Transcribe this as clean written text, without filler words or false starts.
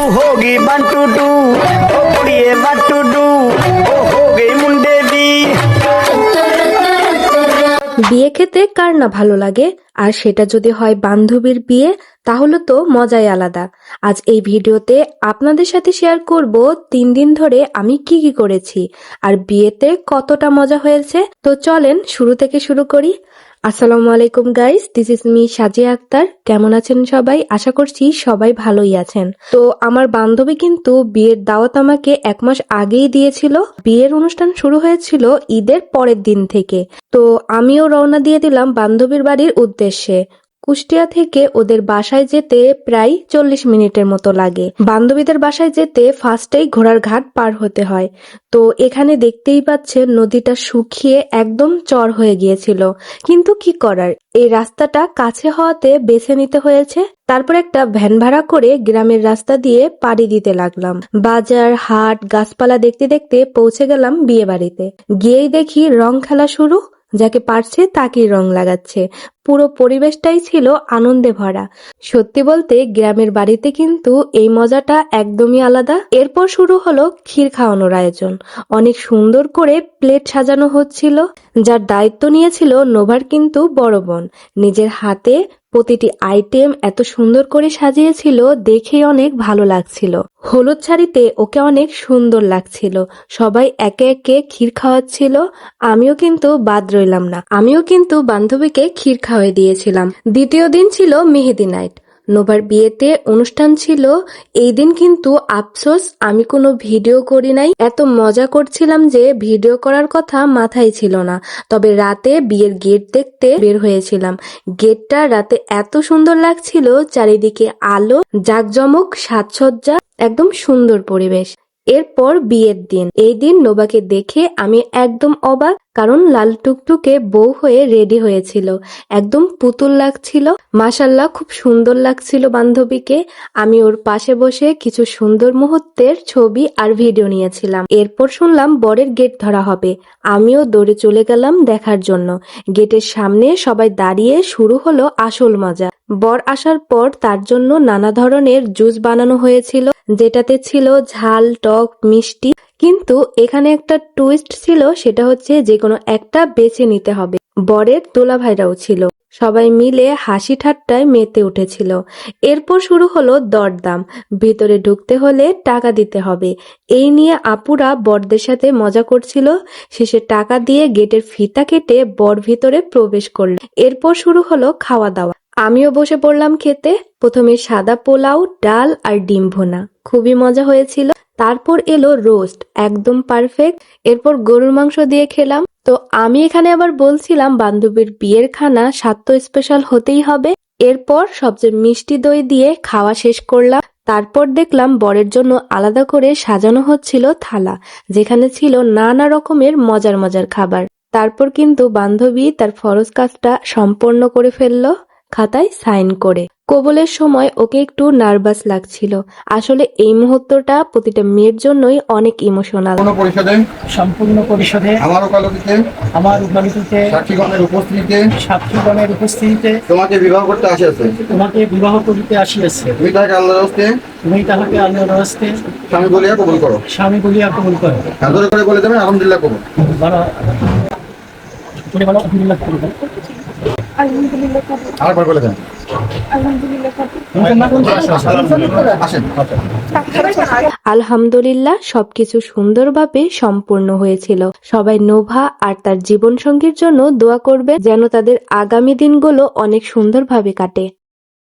हो गई 1 2 2 ओ कुड़िए 1 2 2 ओ हो गई मुंडे दी। বিয়ে খেতে কার না ভালো লাগে, আর সেটা যদি হয় বান্ধবীর বিয়ে, তাহলে তো মজাই আলাদা। আজ এই ভিডিওতে আপনাদের সাথে শেয়ার করব 3 দিন ধরে আমি কি কি করেছি আর বিয়েতে কতটা মজা হয়েছে। তো চলেন শুরু থেকে শুরু করি। আসসালামু আলাইকুম গাইস, দিস ইজ মি সাজিয়া আক্তার। কেমন আছেন সবাই? আশা করছি সবাই ভালোই আছেন। তো আমার বান্ধবী কিন্তু বিয়ের দাওয়াত আমাকে 1 মাস আগেই দিয়েছিল। বিয়ের অনুষ্ঠান শুরু হয়েছিল ঈদের পরের দিন থেকে। তো আমিও রওনা দিয়ে দিলাম বান্ধবীর বাড়ির উদ্দেশ্যে। কুষ্টিয়া থেকে ওদের বাসায় যেতে প্রায় 40 মিনিটের মতো লাগে। বান্ধবীদের বাসায় যেতে ফার্স্টেই ঘোড়ার ঘাট পার হতে হয়। তো এখানে দেখতেই পাচ্ছেন নদীটা শুকিয়ে একদম চর হয়ে গিয়েছিল, কিন্তু কি করার, এই রাস্তাটা কাছে হওয়াতে বেছে নিতে হয়েছে। তারপর একটা ভ্যান ভাড়া করে গ্রামের রাস্তা দিয়ে পাড়ি দিতে লাগলাম। বাজার, হাট, গাছপালা দেখতে দেখতে পৌঁছে গেলাম বিয়ে বাড়িতে। গিয়েই দেখি রং খেলা শুরু। যাকে পারছে তাকেই রং লাগাচ্ছে। পুরো পরিবেশটাই ছিল আনন্দে ভরা। সত্যি বলতে গ্রামের বাড়িতে কিন্তু এই মজাটা একদমই আলাদা। এরপর শুরু হলো ক্ষীর খাওয়ানোর আয়োজন। অনেক সুন্দর করে প্লেট সাজানো হচ্ছিল। যার দায়িত্ব নিয়েছিল নোভার কিন্তু বড় বোন। নিজের হাতে প্রতিটি আইটেম এত সুন্দর করে সাজিয়েছিল, দেখেই অনেক ভালো লাগছিল। হলুদ শাড়িতে ওকে অনেক সুন্দর লাগছিল। সবাই একে একে ক্ষীর খাওয়াচ্ছিল, আমিও কিন্তু বাদ রইলাম না। আমিও কিন্তু বান্ধবীকে ক্ষীর খাওয়াই দিয়েছিলাম। দ্বিতীয় দিন ছিল মেহেদি নাইট। নোভার বিয়েতে অনুষ্ঠান ছিল। এই দিন কিন্তু আফসোস আমি কোনো ভিডিও করি নাই। এত মজা করছিলাম যে ভিডিও করার কথা মাথায় ছিল না। তবে রাতে বিয়ের গেট দেখতে বের হয়েছিলাম। গেটটা রাতে এত সুন্দর লাগছিল, চারিদিকে আলো, জাঁকজমক, সাজসজ্জা, একদম সুন্দর পরিবেশ। এরপর বিয়ের দিন। এই দিন নোভাকে দেখে আমি একদম অবাক, কারণ লাল টুকটুকে বউ হয়ে রেডি হয়েছিল, একদম পুতুল লাগছিল। মাশাল্লাহ, খুব সুন্দর লাগছিল বান্ধবীকে। আমি ওর পাশে বসে কিছু সুন্দর মুহূর্তের ছবি আর ভিডিও নিয়েছিলাম। এরপর শুনলাম বরের গেট ধরা হবে। আমিও দৌড়ে চলে গেলাম দেখার জন্য। গেটের সামনে সবাই দাঁড়িয়ে শুরু হলো আসল মজা। বর আসার পর তার জন্য নানা ধরনের জুস বানানো হয়েছিল, যেটাতে ছিল ঝাল, টক, মিষ্টি। কিন্তু এখানে একটা টুইস্ট ছিল, সেটা হচ্ছে যে কোনো একটা বেছে নিতে হবে। বরের দুলাভাইরাও ছিল। সবাই মিলে হাসি ঠাট্টায় মেতে উঠেছিল। এরপর শুরু হলো দরদাম। ভিতরে ঢুকতে হলে টাকা দিতে হবে। এই নিয়ে আপুরা বরদের সাথে মজা করছিল। শেষে টাকা দিয়ে গেটের ফিতা কেটে বর ভিতরে প্রবেশ করল। এরপর শুরু হলো খাওয়া দাওয়া। আমিও বসে পড়লাম খেতে। প্রথমে সাদা পোলাও, ডাল আর ডিম ভুনা, খুবই মজা হয়েছিল। তারপর এলো রোস্ট, একদম পারফেক্ট। এরপর গরুর মাংস দিয়ে খেলাম। তো আমি এখানে আবার বলছিলাম বান্ধবীর বিয়ের খানা স্বাদ তো স্পেশাল হতেই হবে। এরপর সবচেয়ে মিষ্টি দই দিয়ে খাওয়া শেষ করলাম। তারপর দেখলাম বরের জন্য আলাদা করে সাজানো হচ্ছিল থালা, যেখানে ছিল নানা রকমের মজার মজার খাবার। তারপর কিন্তু বান্ধবী তার ফরজ কাজটা সম্পন্ন করে ফেললো, খাতায় সাইন করে। কবুলের সময় ওকে একটু নার্ভাস লাগছিল। আসলে এই মুহূর্তটা প্রতিটা মেয়ের জন্যই অনেক ইমোশনাল। সম্পূর্ণ পরিষদে আমার উকালতিতে সাক্ষীগণের উপস্থিতিতে তোমাকে বিবাহ করতে আসিয়াছে। তুমি তাহাকে আল্লাহর হস্তে স্বামী বলিয়া কবুল করো। আদর করে বলে দেবে আলহামদুলিল্লাহ কবুল। আরেকবার বলে দেন। আলহামদুলিল্লাহ, সবকিছু সুন্দরভাবে সম্পূর্ণ হয়েছিল। সবাই নোভা আর তার জীবন সঙ্গীর জন্য দোয়া করবে, যেন তাদের আগামী দিনগুলো অনেক সুন্দরভাবে কাটে।